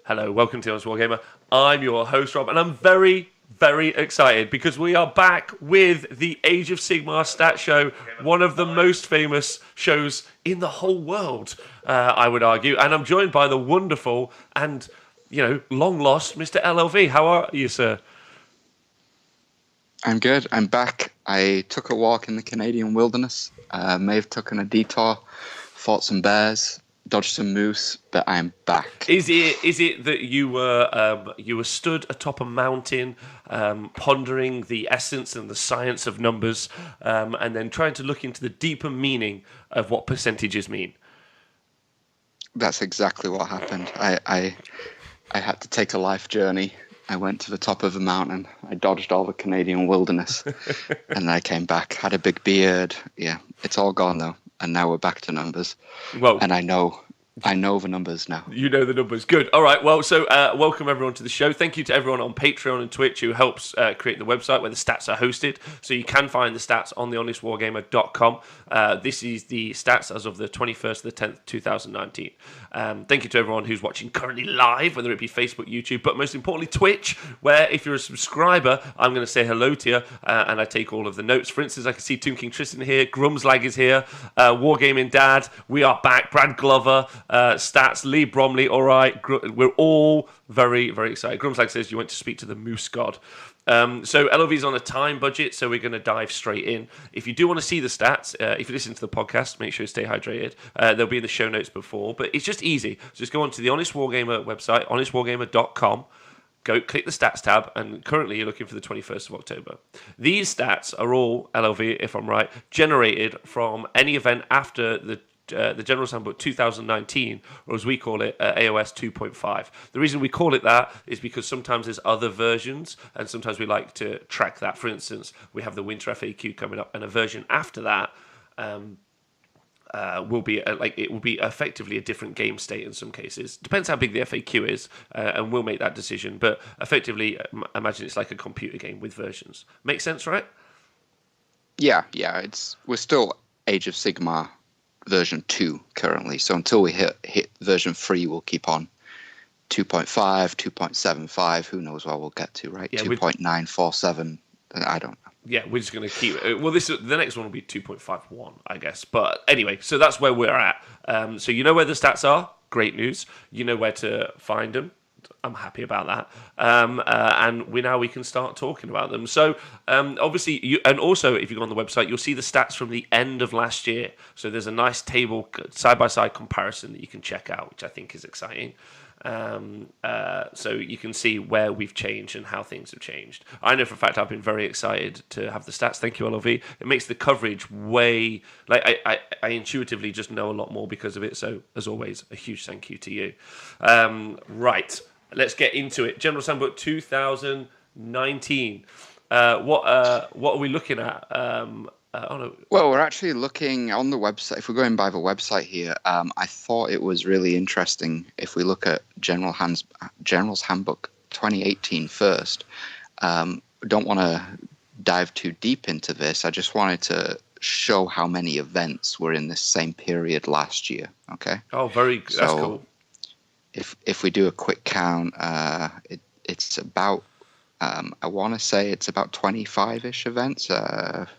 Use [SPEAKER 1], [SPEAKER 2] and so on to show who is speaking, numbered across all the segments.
[SPEAKER 1] Hello, welcome to Honest Wargamer. I'm your host, Rob, and I'm very, very excited because we are back with the Age of Sigmar stat show, one of the most famous shows in the whole world, I would argue. And I'm joined by the wonderful and, long lost Mr. LLV. How are you, sir?
[SPEAKER 2] I'm good. I'm back. I took a walk in the Canadian wilderness. May have taken a detour, fought some bears, dodged some moose, but I'm back.
[SPEAKER 1] Is it that you were stood atop a mountain, pondering the essence and the science of numbers, and then trying to look into the deeper meaning of what percentages mean?
[SPEAKER 2] That's exactly what happened. I had to take a life journey. I went to the top of a mountain. I dodged all the Canadian wilderness, and I came back. Had a big beard. Yeah, it's all gone though, and now we're back to numbers.
[SPEAKER 1] Well,
[SPEAKER 2] and I know the numbers now.
[SPEAKER 1] You know the numbers. Good. All right. Well, so welcome everyone to the show. Thank you to everyone on Patreon and Twitch who helps create the website where the stats are hosted. So you can find the stats on thehonestwargamer.com. This is the stats as of the 21st of the 10th, 2019. Thank you to everyone who's watching currently live, whether it be Facebook, YouTube, but most importantly Twitch, where if you're a subscriber, I'm going to say hello to you, and I take all of the notes. For instance, I can see Tomb King Tristan here, Grumslag is here, Wargaming Dad, we are back, Brad Glover, Stats, Lee Bromley, all right. We're all very, very excited. Grumslag says you went to speak to the Moose God. So LOV's on a time budget, so we're going to dive straight in. If you do want to see the stats, if you listen to the podcast, make sure you stay hydrated. They'll be in the show notes before, but it's just easy. Just go onto the Honest Wargamer website, honestwargamer.com. Go click the stats tab, and currently you're looking for the 21st of October. These stats are all, LLV, if I'm right, generated from any event after the General's Handbook 2019, or as we call it, AOS 2.5. The reason we call it that is because sometimes there's other versions, and sometimes we like to track that. For instance, we have the Winter FAQ coming up, and a version after that will be it will be effectively a different game state in some cases. Depends how big the FAQ is, and we'll make that decision. But effectively, imagine it's like a computer game with versions. Makes sense, right?
[SPEAKER 2] Yeah. We're still Age of Sigmar version 2 currently, so until we hit version 3 we'll keep on 2.5, 2.75, who knows what we'll get to, right? 2.947, I don't know.
[SPEAKER 1] Yeah, we're just going to keep it. Well, the next one will be 2.51, I guess. But anyway, so that's where we're at. So you know where the stats are. Great news. You know where to find them. I'm happy about that. And we can start talking about them. So obviously, and also if you go on the website, you'll see the stats from the end of last year. So there's a nice table, side-by-side comparison that you can check out, which I think is exciting. So you can see where we've changed and how things have changed. I know for a fact I've been very excited to have the stats. Thank you, LOV. It makes the coverage way... I intuitively just know a lot more because of it. So, as always, a huge thank you to you. Right. Let's get into it. General Handbook 2019. What are we looking at?
[SPEAKER 2] Well, we're actually looking on the website. If we're going by the website here, I thought it was really interesting if we look at General's Handbook 2018 first. Don't want to dive too deep into this. I just wanted to show how many events were in this same period last year. Okay.
[SPEAKER 1] Oh, that's cool.
[SPEAKER 2] If we do a quick count, it's about, I want to say it's about 25-ish events, 5,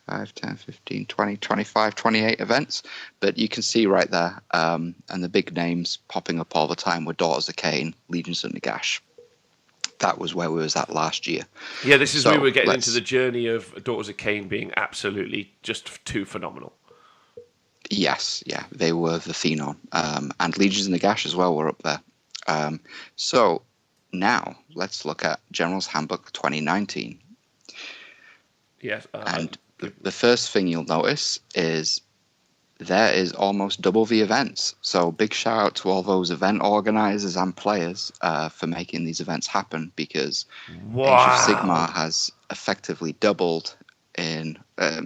[SPEAKER 2] 10, 15, 20, 25, 28 events. But you can see right there, and the big names popping up all the time were Daughters of Cain, Legions of Nagash. That was where we was at last year.
[SPEAKER 1] Yeah, this is where we were getting into the journey of Daughters of Cain being absolutely just too phenomenal.
[SPEAKER 2] Yes, yeah, they were the phenom. And Legions of Nagash as well were up there. So now let's look at General's Handbook 2019.
[SPEAKER 1] Yes.
[SPEAKER 2] And the first thing you'll notice is there is almost double the events. So big shout out to all those event organizers and players for making these events happen, because Age of Sigmar has effectively doubled in I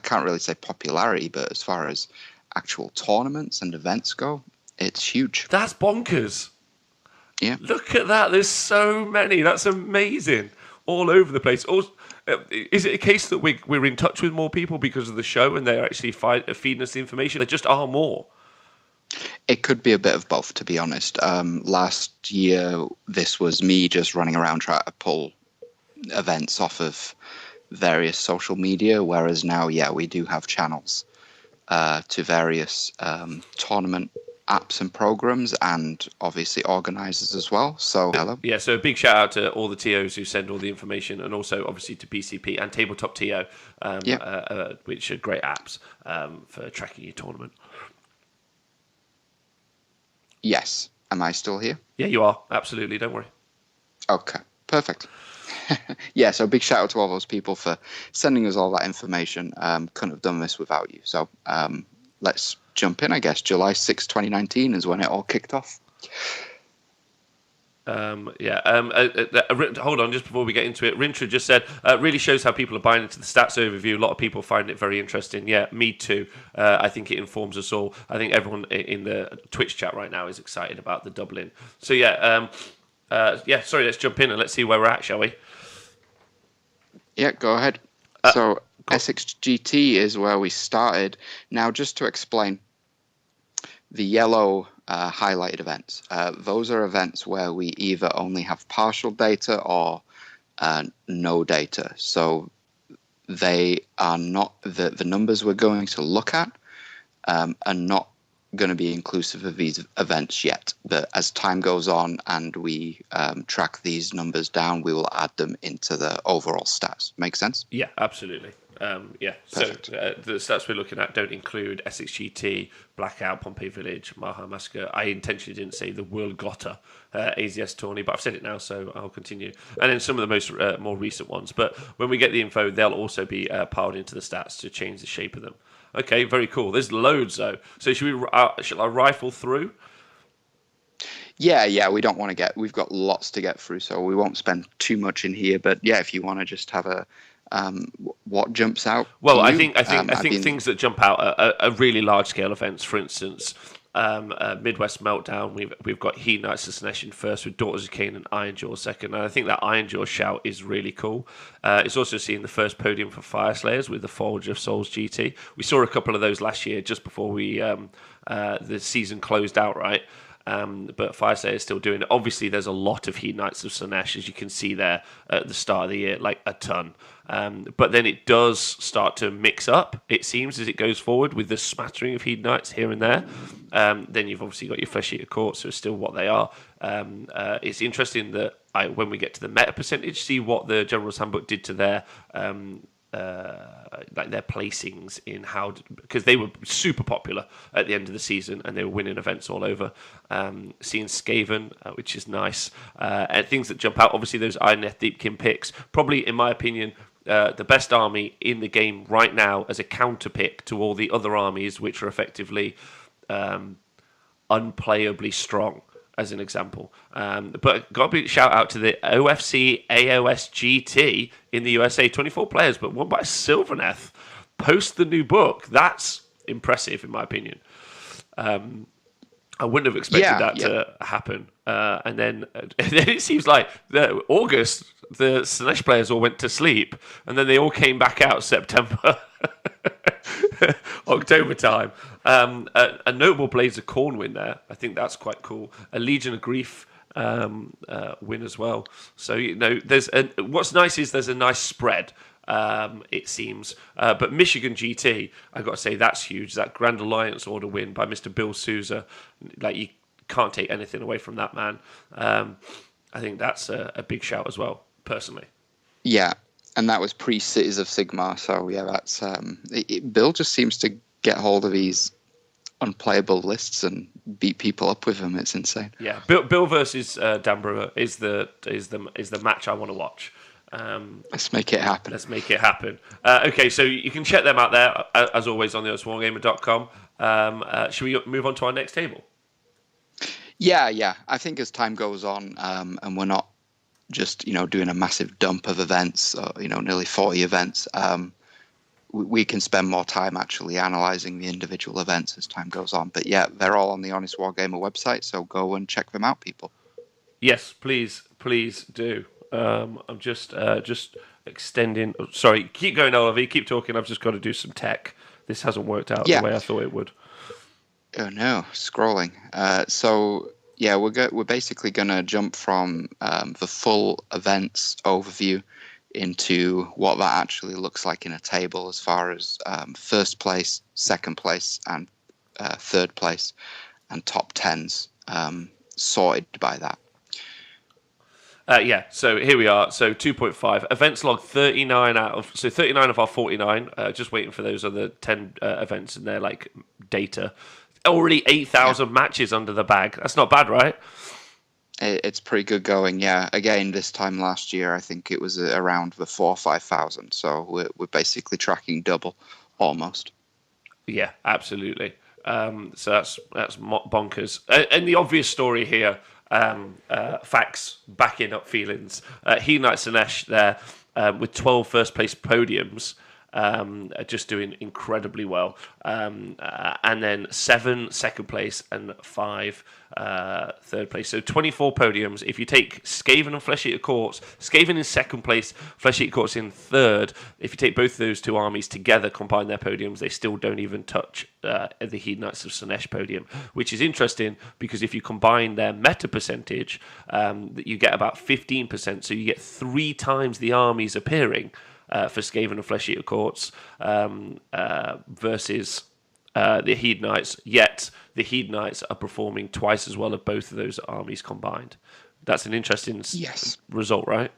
[SPEAKER 2] can't really say popularity, but as far as actual tournaments and events go, it's huge.
[SPEAKER 1] That's bonkers.
[SPEAKER 2] Yeah.
[SPEAKER 1] Look at that. There's so many. That's amazing. All over the place. Is it a case that we're in touch with more people because of the show and they're actually feeding us the information? There just are more.
[SPEAKER 2] It could be a bit of both, to be honest. Last year, this was me just running around trying to pull events off of various social media, whereas now, yeah, we do have channels to various tournament apps and programs, and obviously organizers as well. So, hello.
[SPEAKER 1] Yeah, so a big shout out to all the TOs who send all the information, and also obviously to BCP and Tabletop TO, which are great apps for tracking your tournament.
[SPEAKER 2] Yes. Am I still here?
[SPEAKER 1] Yeah, you are. Absolutely. Don't worry.
[SPEAKER 2] Okay, perfect. Yeah, so big shout out to all those people for sending us all that information. Couldn't have done this without you. So let's jump in, I guess. July 6, 2019 is when it all kicked off.
[SPEAKER 1] Hold on, just before we get into it, Rintra just said, really shows how people are buying into the stats overview. A lot of people find it very interesting. Yeah, me too. I think it informs us all. I think everyone in the Twitch chat right now is excited about the doubling. So let's jump in and let's see where we're at, shall we?
[SPEAKER 2] Yeah, go ahead. So Essex GT is where we started. Now, just to explain, the yellow highlighted events, those are events where we either only have partial data or no data. So they are not, the numbers we're going to look at are not going to be inclusive of these events yet. But as time goes on and we track these numbers down, we will add them into the overall stats. Make sense?
[SPEAKER 1] Yeah, absolutely. Perfect. So the stats we're looking at don't include Essex GT, Blackout, Pompeii Village, Maha Massacre. I intentionally didn't say the World Glotter AZS tourney, but I've said it now, so I'll continue. And then some of the most more recent ones. But when we get the info, they'll also be piled into the stats to change the shape of them. Okay, very cool. There's loads, though. So should I rifle through?
[SPEAKER 2] Yeah, we don't want to we've got lots to get through, so we won't spend too much in here. But yeah, if you want to just have a what jumps out?
[SPEAKER 1] Well, I think things that jump out are really large scale events. For instance, Midwest Meltdown. We've got Heat Knights of Sinesh first with Daughters of Cain and Ironjaw second, and I think that Ironjaw shout is really cool. It's also seeing the first podium for Fire Slayers with the Forge of Souls GT. We saw a couple of those last year just before the season closed out, right? But Fire Slayer is still doing it. Obviously, there's a lot of Heat Knights of Sinesh, as you can see there at the start of the year, like a ton. But then it does start to mix up, it seems, as it goes forward with the smattering of Heat Knights here and there. Then you've obviously got your Flesh Eater Court, so it's still what they are. It's interesting that when we get to the meta percentage, see what the General's Handbook did to their their placings in how, because they were super popular at the end of the season and they were winning events all over. Seeing Skaven, which is nice, and things that jump out. Obviously, those Ironeth Deepkin picks, probably in my opinion, the best army in the game right now as a counter pick to all the other armies, which are effectively unplayably strong, as an example. But got a big shout out to the OFC AOS GT in the USA. 24 players, but won by Sylvaneth. Post the new book. That's impressive, in my opinion. I wouldn't have expected that to happen. And then it seems like August, the Sinesh players all went to sleep, and then they all came back out September. October time. A notable Blades of Corn win there. I think that's quite cool. A Legion of Grief win as well. So, what's nice is there's a nice spread, it seems. But Michigan GT, I've got to say, that's huge. That Grand Alliance Order win by Mr. Bill Souza. Like, you can't take anything away from that man. I think that's a big shout as well, personally.
[SPEAKER 2] Yeah. And that was pre-Cities of Sigmar, so yeah, that's Bill just seems to get hold of these unplayable lists and beat people up with them. It's insane.
[SPEAKER 1] Yeah, Bill versus Dan Brewer is the match I want to watch.
[SPEAKER 2] Let's make it happen.
[SPEAKER 1] Okay, so you can check them out there as always on the honestwargamer.com. Should we move on to our next table?
[SPEAKER 2] Yeah. I think as time goes on, and we're not just doing a massive dump of events, nearly 40 events, we can spend more time actually analyzing the individual events as time goes on. But yeah, they're all on the Honest Wargamer website, so go and check them out, people.
[SPEAKER 1] Yes, please do. I'm just extending. Sorry, keep going, Oliver. Keep talking. I've just got to do some tech. This hasn't worked out the way I thought it would.
[SPEAKER 2] Oh no, scrolling. So yeah, we're basically gonna jump from the full events overview into what that actually looks like in a table as far as first place, second place, and third place, and top tens sorted by that.
[SPEAKER 1] Yeah, so here we are. So 2.5 events log 39 of our 49. Just waiting for those other 10 events in their like data. Already
[SPEAKER 2] Yeah,
[SPEAKER 1] 8,000 matches under the bag. That's not bad, right?
[SPEAKER 2] it's pretty good going. Yeah, again, this time last year, I think it was around the 4 or 5 thousand. So we're basically tracking double, almost.
[SPEAKER 1] Yeah, absolutely. So that's bonkers. And the obvious story here, facts backing up feelings. He Knight Sinesh there with 12 first place podiums, just doing incredibly well. And then 7 second place and 5 third place. So 24 podiums. If you take Skaven and Flesh Eater Courts, Skaven in second place, Flesh Eater Courts in third. If you take both those two armies together, combine their podiums, they still don't even touch the Heed Knights of Sinesh podium, which is interesting because if you combine their meta percentage, you get about 15%. So you get 3 times the armies appearing for Skaven and Flesh Eater Courts versus the Heed Knights, yet the Heed Knights are performing twice as well as both of those armies combined. That's an interesting
[SPEAKER 2] Yes.
[SPEAKER 1] result, right?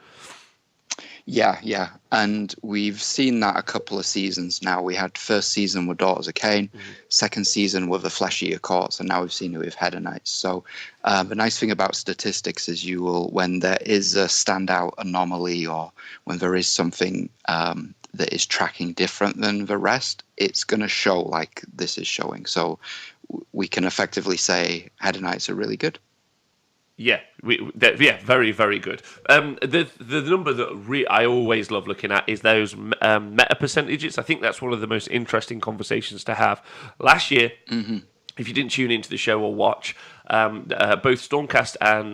[SPEAKER 2] Yeah, yeah. And we've seen that a couple of seasons now. We had first season with Daughters of Cain, second season with the Flesh Eater Courts, and now we've seen it with Header Knights. So the nice thing about statistics is you will, when there is a standout anomaly or when there is something that is tracking different than the rest, it's going to show like this is showing. So we can effectively say Header Knights are really good.
[SPEAKER 1] Yeah, very, very good. The number that I always love looking at is those meta percentages. I think that's one of the most interesting conversations to have. Last year, if you didn't tune into the show or watch, both Stormcast and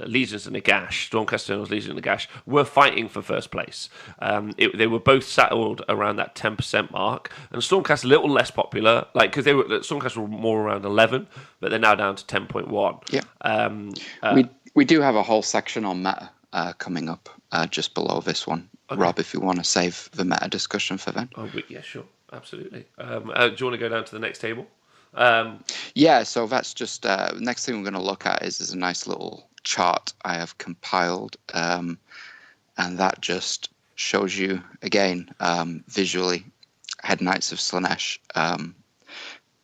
[SPEAKER 1] Legions and Nagash, Stormcast Eternals, Legions and Nagash, were fighting for first place. They were both settled around that 10% mark, and Stormcast a little less popular, like because Stormcast were more around 11, but they're now down to 10.1.
[SPEAKER 2] Yeah, we do have a whole section on meta coming up just below this one. Okay. Rob, if you want to save the meta discussion for then.
[SPEAKER 1] Oh, yeah, sure, absolutely. Do you want to go down to the next table?
[SPEAKER 2] Yeah, so that's just next thing we're going to look at is a nice little chart I have compiled, and that just shows you again visually Head Knights of Slanesh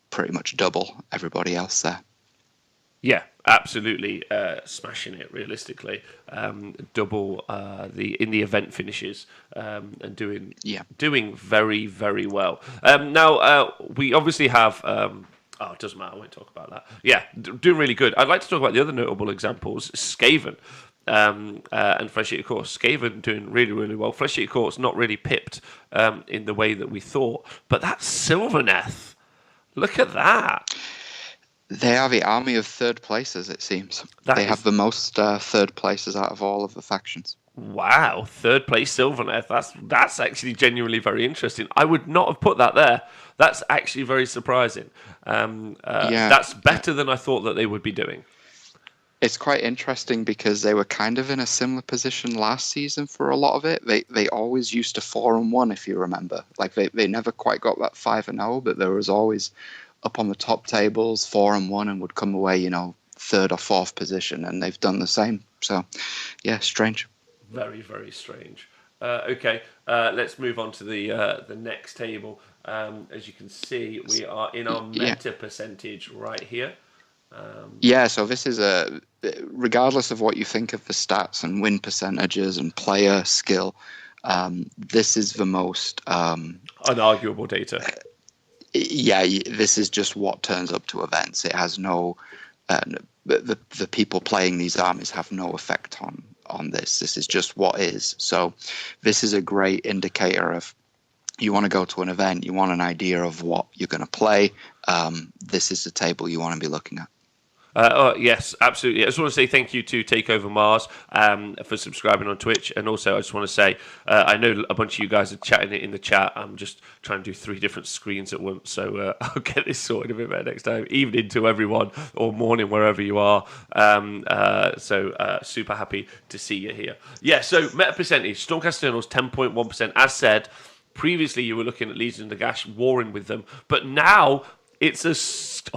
[SPEAKER 2] pretty much double everybody else there.
[SPEAKER 1] Yeah, absolutely smashing it realistically. Double in the event finishes and doing very, very well. Now we obviously have. It doesn't matter. I won't talk about that. Yeah, doing really good. I'd like to talk about the other notable examples. Skaven and Flesh Eater Courts. Skaven doing really, really well. Flesh Eater Courts not really pipped in the way that we thought. But that Sylvaneth, look at that.
[SPEAKER 2] They are the army of third places, it seems. They have the most third places out of all of the factions.
[SPEAKER 1] Wow, third place Sylvaneth. That's actually genuinely very interesting. I would not have put that there. That's actually very surprising. That's better than I thought that they would be doing.
[SPEAKER 2] It's quite interesting because they were kind of in a similar position last season for a lot of it. They always used to 4-1, if you remember. Like they never quite got that 5-0, but there was always up on the top tables 4-1 and would come away, third or fourth position, and they've done the same. So, yeah, strange.
[SPEAKER 1] Very, very strange. Okay, let's move on to the next table. As you can see, we are in our meta percentage right here.
[SPEAKER 2] So this is regardless of what you think of the stats and win percentages and player skill, this is the most
[SPEAKER 1] unarguable data.
[SPEAKER 2] This is just what turns up to events. It has no the people playing these armies have no effect on this. This is just what is. So this is a great indicator of you want to go to an event, you want an idea of what you're going to play. This is the table you want to be looking at.
[SPEAKER 1] Yes, absolutely. I just want to say thank you to Takeover Mars for subscribing on Twitch, and also I just want to say I know a bunch of you guys are chatting it in the chat. I'm just trying to do 3 different screens at once, so I'll get this sorted a bit better next time. Evening to everyone, or morning wherever you are. Super happy to see you here. Yeah. So meta percentage, Stormcast Eternals 10.1%. As said, previously you were looking at Legion of Nagash warring with them, but now it's a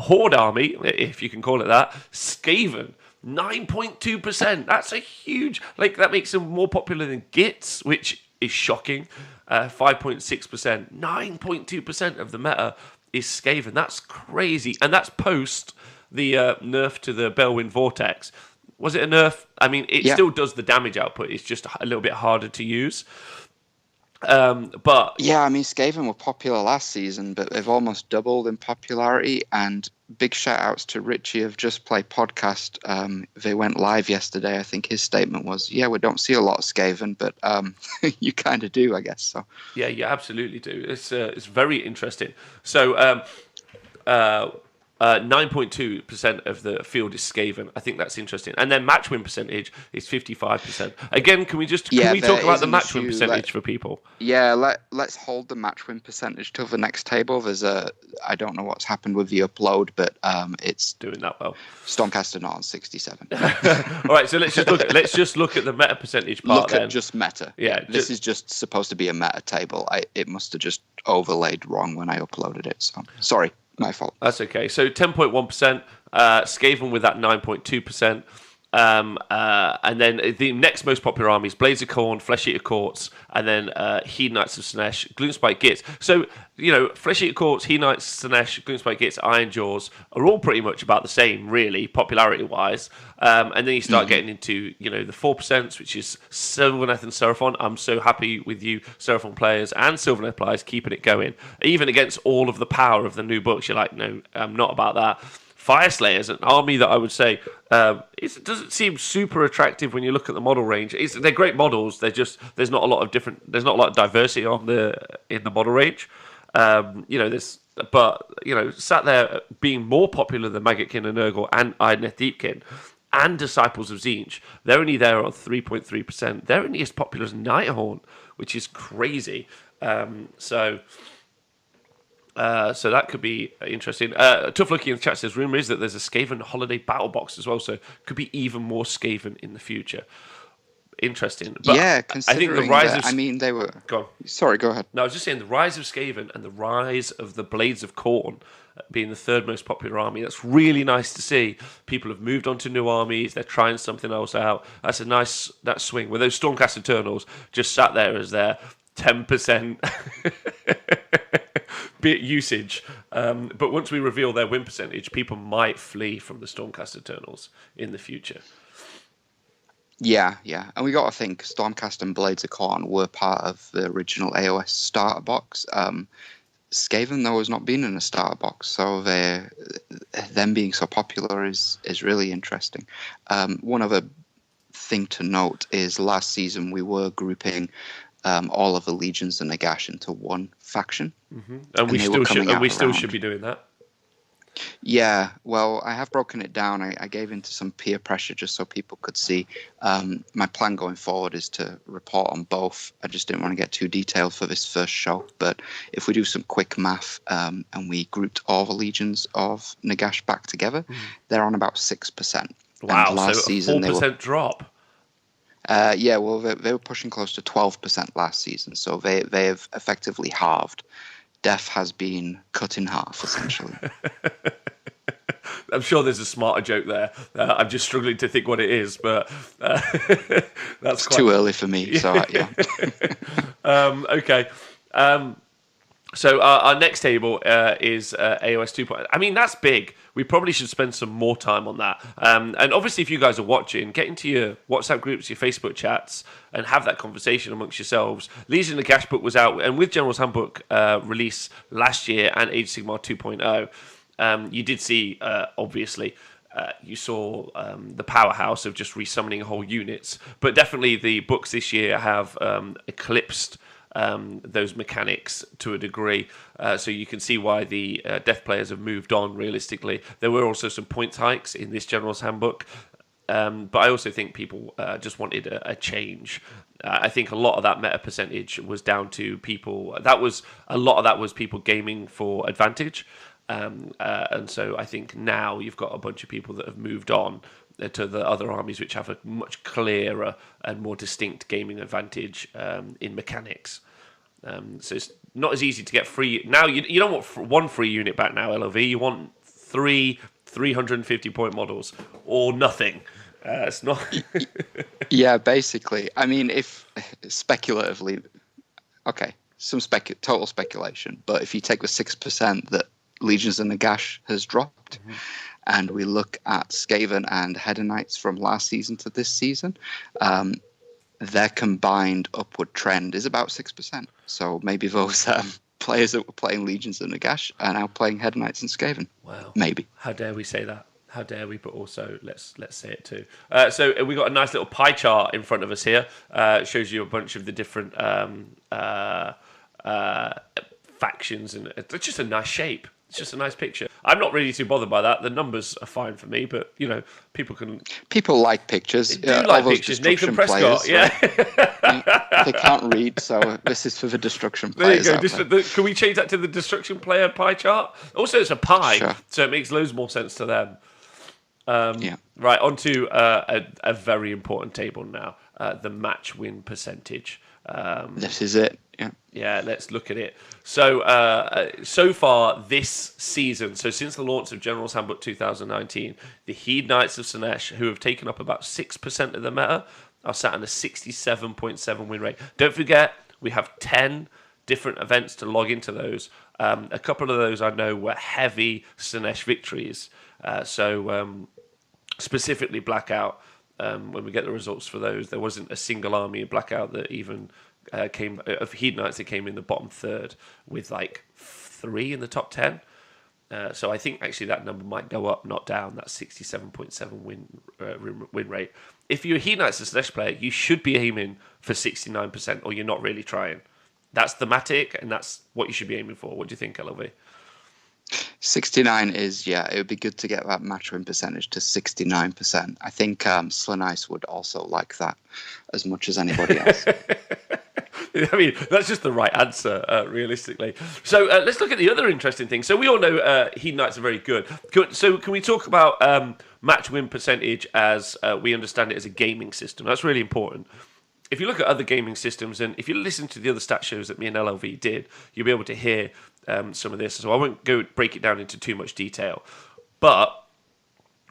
[SPEAKER 1] horde army, if you can call it that. Skaven, 9.2%. That's a huge... that makes them more popular than Gits, which is shocking. 5.6%. 9.2% of the meta is Skaven. That's crazy. And that's post the nerf to the Bellwind Vortex. Was it a nerf? I mean, it still does the damage output. It's just a little bit harder to use. But
[SPEAKER 2] yeah, I mean, Skaven were popular last season, but they've almost doubled in popularity. And big shout outs to Richie of Just Play Podcast. They went live yesterday. I think his statement was, "Yeah, we don't see a lot of Skaven, but you kind of do, I guess." So
[SPEAKER 1] yeah, you absolutely do. It's very interesting. So 9.2% of the field is Skaven. I think that's interesting. And then match win percentage is 55%. Again, can we talk about the match win percentage for people?
[SPEAKER 2] Yeah, let's hold the match win percentage till the next table. I don't know what's happened with the upload, but it's
[SPEAKER 1] doing that well.
[SPEAKER 2] Stormcaster not on 67.
[SPEAKER 1] All right, so let's just look at the meta percentage part.
[SPEAKER 2] Look at just meta. Yeah, this is just supposed to be a meta table. It must have just overlaid wrong when I uploaded it. So sorry. My fault.
[SPEAKER 1] That's okay. So 10.1%, Skaven with that 9.2%. And then the next most popular armies, Blades of Khorne, Flesh Eater Courts, and then Heed Knights of Slaanesh, Gloomspite Gits. So, Flesh Eater Courts, Heed Knights of Slaanesh, Gloomspite Gits, Iron Jaws are all pretty much about the same, really, popularity-wise. And then you start getting into, the 4%, which is Sylvaneth and Seraphon. I'm so happy with you, Seraphon players and Sylvaneth players, keeping it going. Even against all of the power of the new books, you're like, no, I'm not about that. Fireslayer is an army that I would say it doesn't seem super attractive when you look at the model range. They're great models. They're just there's not a lot of diversity in the model range. Sat there being more popular than Maggotkin and Nurgle and Idoneth Deepkin and Disciples of Tzeentch. They're only there on 3.3%. They're only as popular as Nighthorn, which is crazy. So that could be interesting. Tough Looking in the chat says, rumour is that there's a Skaven holiday battle box as well, so could be even more Skaven in the future. Interesting. But
[SPEAKER 2] yeah,
[SPEAKER 1] I think the rise of...
[SPEAKER 2] I mean, they were...
[SPEAKER 1] Go on.
[SPEAKER 2] Sorry, go ahead.
[SPEAKER 1] No, I was just saying the rise of Skaven and the rise of the Blades of Khorne being the third most popular army. That's really nice to see. People have moved on to new armies. They're trying something else out. That's a nice swing. With those Stormcast Eternals just sat there as their 10% bit usage. But once we reveal their win percentage, people might flee from the Stormcast Eternals in the future.
[SPEAKER 2] Yeah. And we got to think Stormcast and Blades of Khorne were part of the original AOS starter box. Skaven, though, has not been in a starter box, so them being so popular is really interesting. One other thing to note is last season we were grouping all of the legions and Nagash into one faction.
[SPEAKER 1] Mm-hmm. And we still should be doing that.
[SPEAKER 2] Yeah, well, I have broken it down. I gave into some peer pressure just so people could see. My plan going forward is to report on both. I just didn't want to get too detailed for this first show. But if we do some quick math and we grouped all the legions of Nagash back together, they're on about 6%.
[SPEAKER 1] Wow,
[SPEAKER 2] and last
[SPEAKER 1] so a
[SPEAKER 2] season
[SPEAKER 1] 4% drop.
[SPEAKER 2] Yeah, well, they were pushing close to 12% last season, so they have effectively halved. Death has been cut in half, essentially.
[SPEAKER 1] I'm sure there's a smarter joke there. I'm just struggling to think what it is, but that's
[SPEAKER 2] too early for me. So yeah.
[SPEAKER 1] Okay. So our next table is AOS 2.0. I mean, that's big. We probably should spend some more time on that. And obviously, if you guys are watching, get into your WhatsApp groups, your Facebook chats, and have that conversation amongst yourselves. Legion of Nagash book was out, and with General's Handbook release last year and Age of Sigmar 2.0, you did see, obviously, you saw the powerhouse of just resummoning whole units. But definitely the books this year have eclipsed those mechanics to a degree. So you can see why the Death players have moved on realistically. There were also some points hikes in this General's Handbook. But I also think people just wanted a change. I think a lot of that meta percentage was down to people. A lot of that was people gaming for advantage. And so I think now you've got a bunch of people that have moved on to the other armies which have a much clearer and more distinct gaming advantage in mechanics. So it's not as easy to get free. Now you don't want one free unit back now, LOV. You want 350 point models or nothing. It's not.
[SPEAKER 2] Yeah, basically. I mean, if speculatively, okay, some total speculation, but if you take the 6% that Legions of Nagash has dropped, and we look at Skaven and Hedonites from last season to this season, their combined upward trend is about 6%. So maybe those players that were playing Legions of Nagash are now playing Hedonites and Skaven.
[SPEAKER 1] Wow.
[SPEAKER 2] Maybe.
[SPEAKER 1] How dare we say that? How dare we? But also, let's say it too. So we got a nice little pie chart in front of us here. It shows you a bunch of the different factions, and it's just a nice shape. It's just a nice picture. I'm not really too bothered by that. The numbers are fine for me, but people
[SPEAKER 2] like pictures.
[SPEAKER 1] They do like pictures. Nathan Prescott,
[SPEAKER 2] players, they can't read, so this is for the destruction players.
[SPEAKER 1] There you go. Can we change that to the destruction player pie chart? Also, it's a pie,
[SPEAKER 2] sure.
[SPEAKER 1] So it makes loads more sense to them.
[SPEAKER 2] Yeah.
[SPEAKER 1] Right, on to a very important table now, the match win percentage.
[SPEAKER 2] This is it.
[SPEAKER 1] Yeah, let's look at it. So, so far this season, so since the launch of General's Handbook 2019, the Hedonites of Slaanesh, who have taken up about 6% of the meta, are sat on a 67.7 win rate. Don't forget, we have 10 different events to log into those. A couple of those I know were heavy Slaanesh victories. Specifically Blackout, when we get the results for those, there wasn't a single army in Blackout that even came of Hedonites that came in the bottom third with like 3 in the top 10. So I think actually that number might go up, not down. That 67.7 win rate. If you're a Hedonites and Slaanesh player, you should be aiming for 69%, or you're not really trying. That's thematic, and that's what you should be aiming for. What do you think, LOV?
[SPEAKER 2] 69 is, it would be good to get that match win percentage to 69%. I think Slaanesh would also like that as much as anybody else.
[SPEAKER 1] I mean, that's just the right answer, realistically. So let's look at the other interesting thing. So we all know Hedonites are very good. So can we talk about match win percentage as we understand it as a gaming system? That's really important. If you look at other gaming systems, and if you listen to the other stat shows that me and LLV did, you'll be able to hear some of this. So I won't go break it down into too much detail. But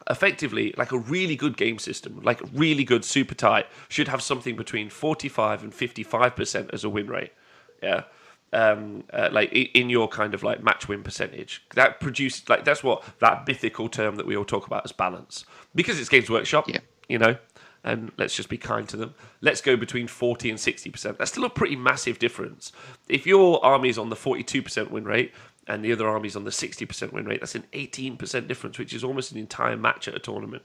[SPEAKER 1] effectively, like a really good game system, like really good super tight, should have something between 45 and 55% as a win rate. Yeah. Like in your kind of like match win percentage. That produced, like, that's what that mythical term that we all talk about as balance. Because it's Games Workshop, and let's just be kind to them. Let's go between 40 and 60%. That's still a pretty massive difference. If your army's on the 42% win rate and the other army's on the 60% win rate, that's an 18% difference, which is almost an entire match at a tournament,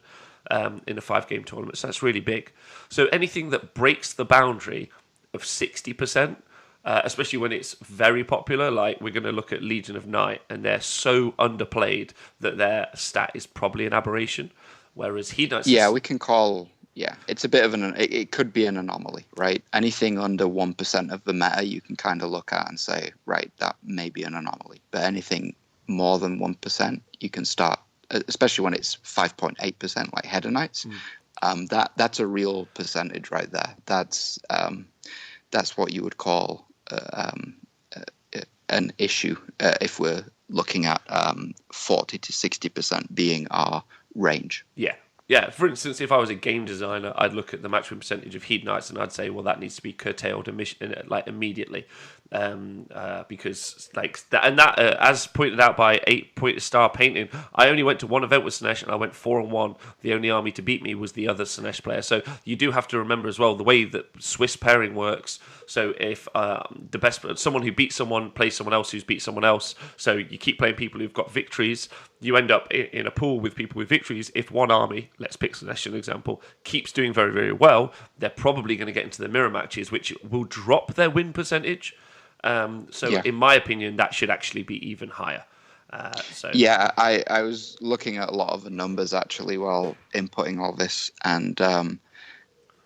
[SPEAKER 1] in a 5-game tournament. So that's really big. So anything that breaks the boundary of 60%, especially when it's very popular, like we're going to look at Legion of Night, and they're so underplayed that their stat is probably an aberration. Whereas Hedonites...
[SPEAKER 2] Yeah, we can call... Yeah, it's a bit of it could be an anomaly, right? Anything under 1% of the meta, you can kind of look at and say, right, that may be an anomaly. But anything more than 1%, you can start, especially when it's 5.8% like Hedonites. That's a real percentage right there. That's what you would call an issue if we're looking at 40 to 60% being our range.
[SPEAKER 1] Yeah. Yeah, for instance, if I was a game designer, I'd look at the match win percentage of Hedonites and I'd say, well, that needs to be curtailed immediately, because as pointed out by 8 Star Painting, I only went to one event with Slaanesh and I went 4-1. The only army to beat me was the other Slaanesh player. So you do have to remember as well the way that Swiss pairing works. So if someone who beats someone plays someone else who's beat someone else, so you keep playing people who've got victories, you end up in a pool with people with victories. If one army, let's pick Celestial as an example, keeps doing very, very well, they're probably going to get into the mirror matches, which will drop their win percentage. In my opinion, that should actually be even higher.
[SPEAKER 2] I was looking at a lot of the numbers actually while inputting all this, and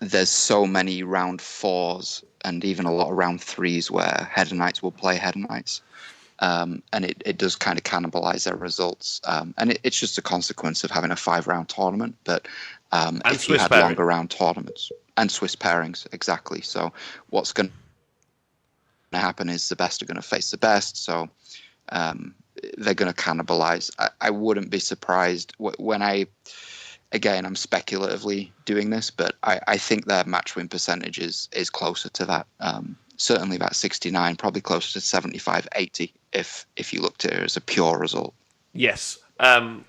[SPEAKER 2] there's so many round 4s and even a lot of round 3s where Header Knights will play Header Knights. And it does kind of cannibalize their results. And it's just a consequence of having a 5-round tournament. But if you had longer round tournaments and Swiss pairings, exactly. So what's going to happen is the best are going to face the best. So they're going to cannibalize. I wouldn't be surprised when I'm speculatively doing this, but I think their match win percentage is closer to that. Certainly about 69, probably closer to 75, 80 if you looked at it as a pure result.
[SPEAKER 1] Yes. 80?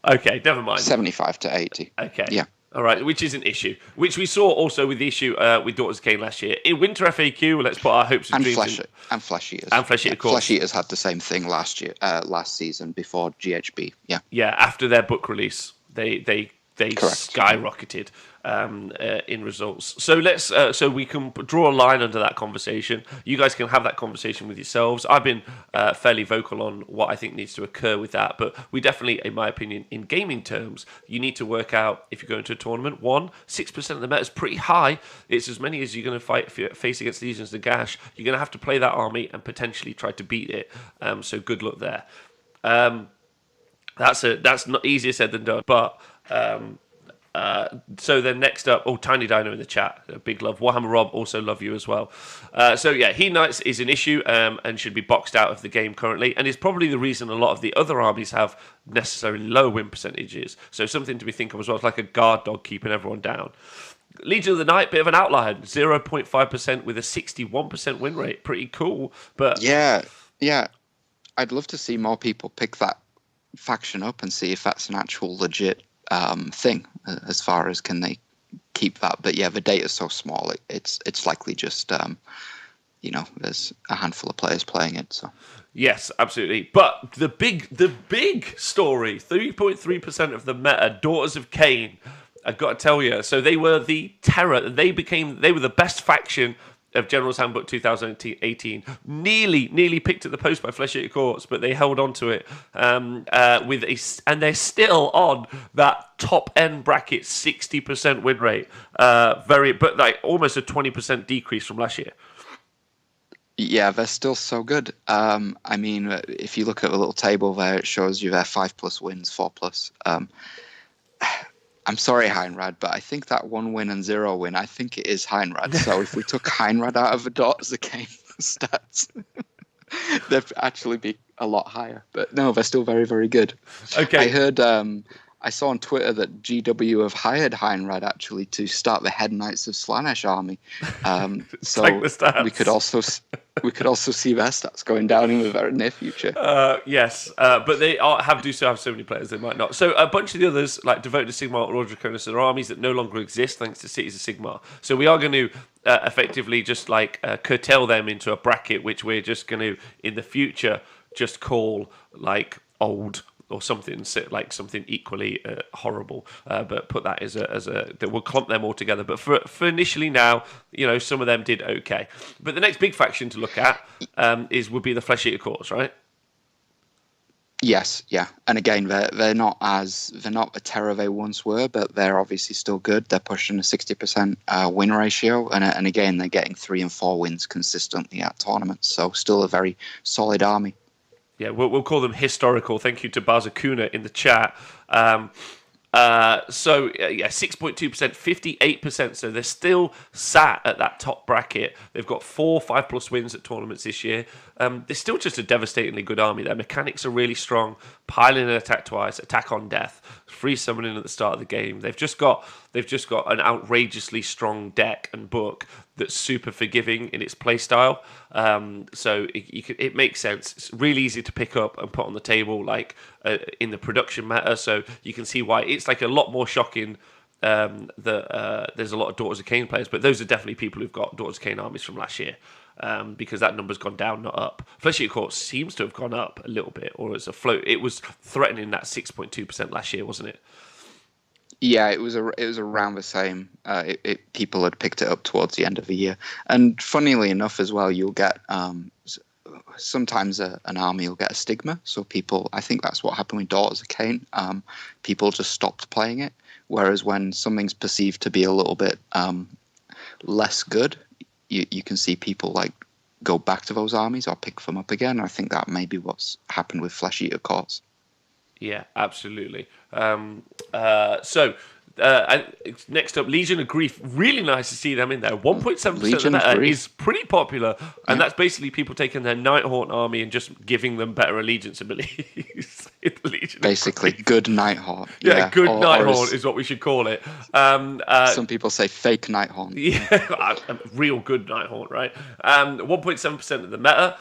[SPEAKER 1] Okay, never mind.
[SPEAKER 2] 75 to 80.
[SPEAKER 1] Okay.
[SPEAKER 2] Yeah.
[SPEAKER 1] All right, which is an issue, which we saw also with the issue with Daughters of Cain last year. In Winter FAQ, let's put our hopes and dreams
[SPEAKER 2] and Flesh Eaters.
[SPEAKER 1] And Flesh Eater, of course.
[SPEAKER 2] Flesh Eaters had the same thing last season before GHB. Yeah.
[SPEAKER 1] Yeah, after their book release, they
[SPEAKER 2] Correct.
[SPEAKER 1] skyrocketed in results. So so we can draw a line under that conversation. You guys can have that conversation with yourselves. I've been fairly vocal on what I think needs to occur with that, but we definitely, in my opinion, in gaming terms, you need to work out if you're going to a tournament. 6% of the meta is pretty high. It's as many as you're going to face against Legions of Gash. You're going to have to play that army and potentially try to beat it. So good luck there. That's not easier said than done, but. So then next up, Tiny Dino in the chat, big love. Warhammer Rob, also love you as well. Heath Knights is an issue and should be boxed out of the game currently, and is probably the reason a lot of the other armies have necessarily low win percentages. So something to be thinking of as well. It's like a guard dog keeping everyone down. Legion of the Night, bit of an outlier, 0.5% with a 61% win rate. Pretty cool, but
[SPEAKER 2] yeah, I'd love to see more people pick that faction up and see if that's an actual legit thing as far as can they keep that. But yeah, the data's so small, it's likely just there's a handful of players playing it. So
[SPEAKER 1] yes, absolutely. But the big story, 3.3% of the meta, Daughters of Cain, I've got to tell you. So they were the terror. They were the best faction of General's Handbook 2018. Nearly picked at the post by Flesh Eater Courts, but they held on to it and they're still on that top end bracket 60% win rate. But like almost a 20% decrease from last year.
[SPEAKER 2] Yeah, they're still so good. I mean, if you look at the little table there, it shows you their 5+ wins, 4+. I'm sorry, Heinrad, but I think that 1 win and 0 win, I think it is Heinrad. So if we took Heinrad out of the Daughters of Cain stats, they'd actually be a lot higher. But no, they're still very, very good.
[SPEAKER 1] Okay.
[SPEAKER 2] I heard, I saw on Twitter that GW have hired Heinrad actually to start the Head Knights of Slanesh army. So we could also see their stats going down in the very near future.
[SPEAKER 1] Yes, but they still have so many players they might not. So a bunch of the others, like Devoted to Sigmar or Draconis, are armies that no longer exist thanks to Cities of Sigmar. So we are going to effectively just curtail them into a bracket, which we're just going to in the future just call like old or something equally horrible, but put that as that we'll clump them all together. But for initially now, some of them did okay. But the next big faction to look at would be the Flesh Eater Courts, right?
[SPEAKER 2] Yes, yeah, and again, they're not a terror they once were, but they're obviously still good. They're pushing a 60% win ratio, and again, they're getting 3 and 4 wins consistently at tournaments. So still a very solid army.
[SPEAKER 1] Yeah, we'll call them historical. Thank you to Bazakuna in the chat. 6.2%, 58%. So they're still sat at that top bracket. They've got 4 5+ wins at tournaments this year. They're still just a devastatingly good army. Their mechanics are really strong. Piling and attack twice, attack on death, free summoning at the start of the game. They've just got an outrageously strong deck and book that's super forgiving in its playstyle. So it makes sense. It's really easy to pick up and put on the table, in the production meta. So you can see why it's a lot more shocking that there's a lot of Daughters of Cain players. But those are definitely people who've got Daughters of Cain armies from last year. because that number's gone down, not up. Flesh Eater Court seems to have gone up a little bit, or it's a float. It was threatening that 6.2% last year, wasn't it?
[SPEAKER 2] Yeah, it was around the same. People had picked it up towards the end of the year, and funnily enough, as well, you'll get sometimes an army will get a stigma. So people, I think that's what happened with Daughters of Cain. People just stopped playing it. Whereas when something's perceived to be a little bit less good, you can see people like go back to those armies or pick them up again. I think that may be what's happened with Flesh Eater Courts.
[SPEAKER 1] Yeah, absolutely. And next up, Legion of Grief. Really nice to see them in there. 1.7% of the meta is pretty popular, and that's basically people taking their Nighthaunt army and just giving them better allegiance abilities.
[SPEAKER 2] Basically, good Nighthaunt.
[SPEAKER 1] Yeah, good Nighthaunt is what we should call it.
[SPEAKER 2] Some people say fake Nighthaunt.
[SPEAKER 1] Yeah, real good Nighthaunt, right? 1.7% of the meta,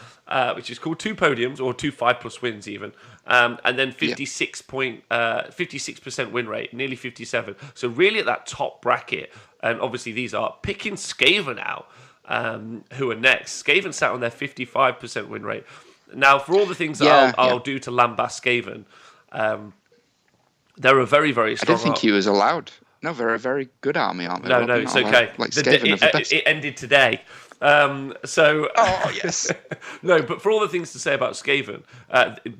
[SPEAKER 1] which is called 2 podiums or 2 5+ wins even. And then 56% win rate, nearly 57. So really at that top bracket, and obviously these are picking Skaven out, who are next. Skaven sat on their 55% win rate. Now, for all the things I'll do to lambast Skaven, they're a very, very strong.
[SPEAKER 2] I don't think he was allowed. No, they're a very good army, aren't they?
[SPEAKER 1] No, it's okay.
[SPEAKER 2] Like Skaven are the best.
[SPEAKER 1] It ended today. Oh
[SPEAKER 2] yes.
[SPEAKER 1] No, but for all the things to say about Skaven,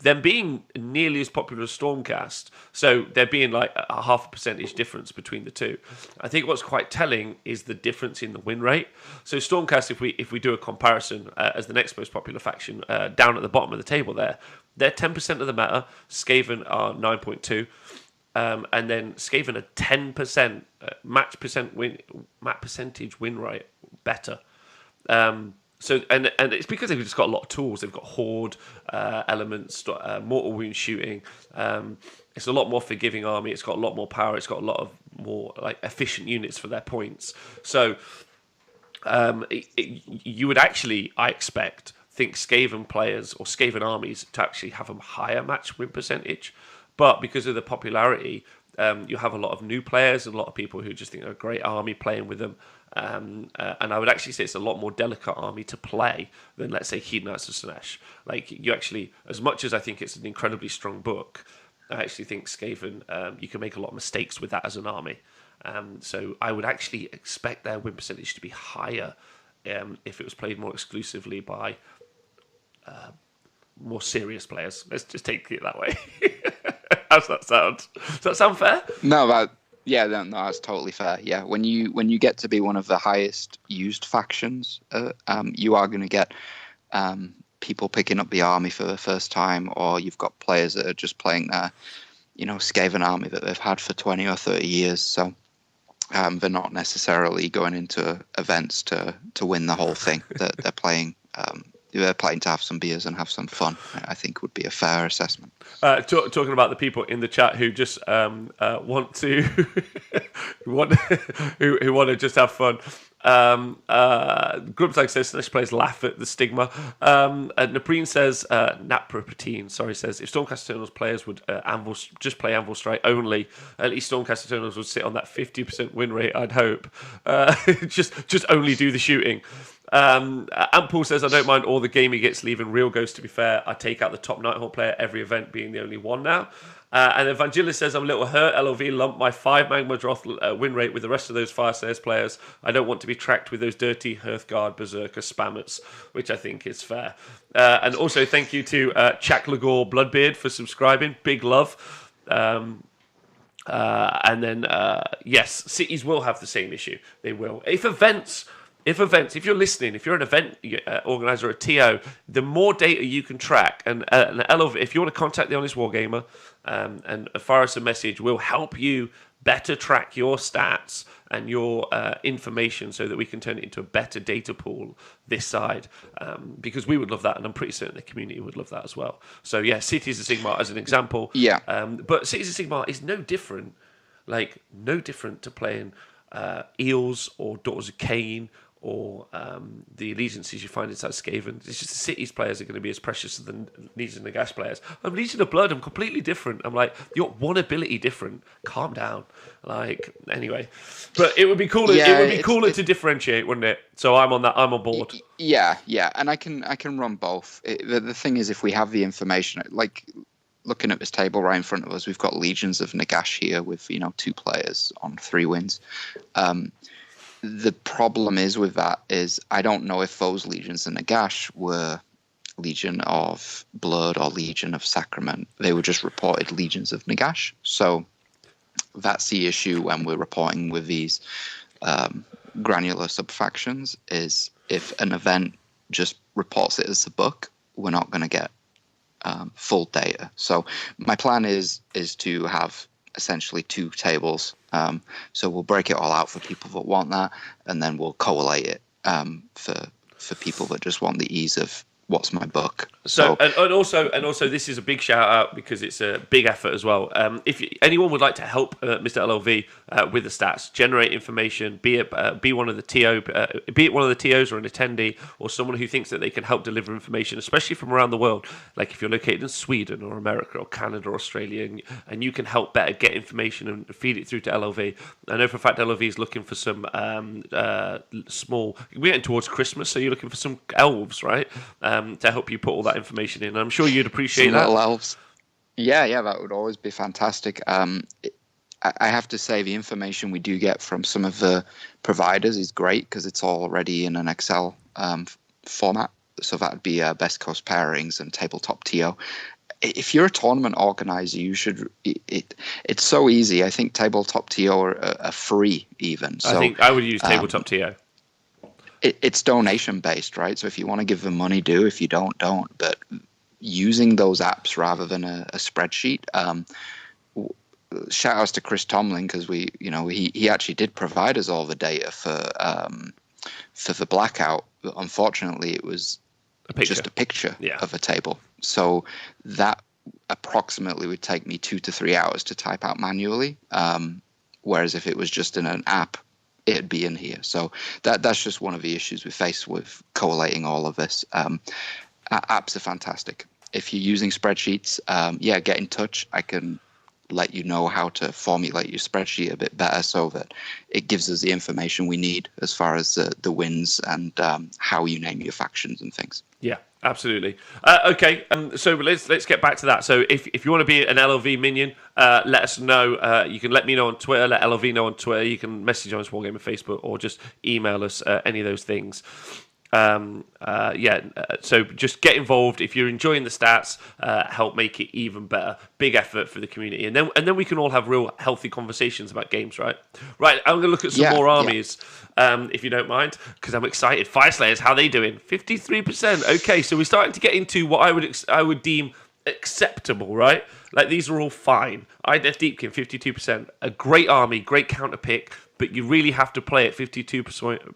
[SPEAKER 1] them being nearly as popular as Stormcast, so there being like a 0.5% difference between the two. I think what's quite telling is the difference in the win rate. So Stormcast, if we do a comparison as the next most popular faction, down at the bottom of the table there, they're 10% of the meta. Skaven are 9.2. And then Skaven are 10% match percentage win rate better. So it's because they've just got a lot of tools. They've got horde elements, mortal wound shooting. It's a lot more forgiving army. It's got a lot more power. It's got a lot of more like efficient units for their points. So you would actually, I expect, think Skaven players or Skaven armies to actually have a higher match win percentage. But because of the popularity, you have a lot of new players and a lot of people who just think they're a great army playing with them. And I would actually say it's a lot more delicate army to play than, let's say, Heat Knights of Slaanesh. Like, you actually, as much as I think it's an incredibly strong book, I actually think Skaven, you can make a lot of mistakes with that as an army. So I would actually expect their win percentage to be higher if it was played more exclusively by more serious players. Let's just take it that way. How's that sound? Does that sound fair?
[SPEAKER 2] No, that's totally fair. Yeah, when you get to be one of the highest used factions, you are going to get people picking up the army for the first time, or you've got players that are just playing their, Skaven army that they've had for 20 or 30 years. So they're not necessarily going into events to win the whole thing. They're playing. They're playing to have some beers and have some fun. I think would be a fair assessment.
[SPEAKER 1] Talking about the people in the chat who just want to want to just have fun. Grubtag says Slaanesh players laugh at the stigma. Napreen says Naprapatine says if Stormcast Eternals players would just play Anvil Strike only, at least Stormcast Eternals would sit on that 50% win rate. I'd hope. just only do the shooting. Ampul says, I don't mind all the game he gets leaving Real Ghost. To be fair, I take out the top Nighthawk player every event being the only one now. And Evangelist says, I'm a little hurt. LOV lumped my 5 Magma Droth win rate with the rest of those Firestairs players. I don't want to be tracked with those dirty Hearthguard Berserker spammers, which I think is fair. And also thank you to Chak Lagor Bloodbeard for subscribing. Big love. And then, yes, cities will have the same issue. They will. If you're listening, if you're an event organizer or a TO, the more data you can track, and LOV, if you want to contact the Honest Wargamer and fire us a message, we'll help you better track your stats and your information so that we can turn it into a better data pool this side, because we would love that, and I'm pretty certain the community would love that as well. So yeah, Cities of Sigmar as an example.
[SPEAKER 2] Yeah.
[SPEAKER 1] But Cities of Sigmar is no different to playing Eels or Daughters of Cain or the allegiances you find inside Skaven. It's just the city's players are going to be as precious as the Legion of Nagash players. I'm Legion of Blood. I'm completely different. I'm like, you're one ability different. Calm down. Like, anyway, but it would be cooler.
[SPEAKER 2] Yeah,
[SPEAKER 1] it would be cooler to differentiate, wouldn't it? So I'm on that. I'm on board.
[SPEAKER 2] Yeah, and I can run both. The thing is, if we have the information, like looking at this table right in front of us, we've got Legions of Nagash here with 2 players on 3 wins. The problem is with that is I don't know if those Legions of Nagash were Legion of Blood or Legion of Sacrament. They were just reported Legions of Nagash. So that's the issue when we're reporting with these granular subfactions, is if an event just reports it as a book, we're not going to get full data. So my plan is to have essentially 2 tables. So we'll break it all out for people that want that, and then we'll collate it for people that just want the ease of what's my book.
[SPEAKER 1] So and also this is a big shout out because it's a big effort as well. If anyone would like to help Mr. LLV with the stats, generate information, be it one of the TOs or an attendee or someone who thinks that they can help deliver information, especially from around the world. Like if you're located in Sweden or America or Canada or Australia, and you can help better get information and feed it through to LLV. I know for a fact LLV is looking for some small. We're getting towards Christmas, so you're looking for some elves, right? To help you put all that information in. I'm sure you'd appreciate that.
[SPEAKER 2] Little elves. Yeah, that would always be fantastic. I have to say the information we do get from some of the providers is great because it's already in an Excel format. So that would be best coast pairings and tabletop TO. If you're a tournament organizer, you should. It's so easy. I think tabletop TO are free even. So,
[SPEAKER 1] I think I would use tabletop TO.
[SPEAKER 2] It's donation based, right? So if you want to give them money, do. If you don't. But using those apps rather than a spreadsheet. Shout outs to Chris Tomlin because he actually did provide us all the data for the blackout. But unfortunately, it was just a picture of a table. So that approximately would take me 2 to 3 hours to type out manually. Whereas if it was just in an app, it'd be in here. So that's just one of the issues we face with collating all of this. Apps are fantastic. If you're using spreadsheets, get in touch. I can let you know how to formulate your spreadsheet a bit better so that it gives us the information we need as far as the wins and how you name your factions and things.
[SPEAKER 1] Yeah, absolutely. Okay, so let's get back to that. So if you want to be an LLV minion, let us know. You can let me know on Twitter, let LLV know on Twitter. You can message on Wargamer Facebook or just email us any of those things. So just get involved. If you're enjoying the stats, help make it even better. Big effort for the community, and then we can all have real healthy conversations about games, right? Right, I'm going to look at some more armies, if you don't mind, because I'm excited. Fire Slayers, how they doing? 53%. Okay, so we're starting to get into what I would deem acceptable, right? Like these are all fine. IDF Deepkin, 52%. A great army, great counter pick, but you really have to play at 52%.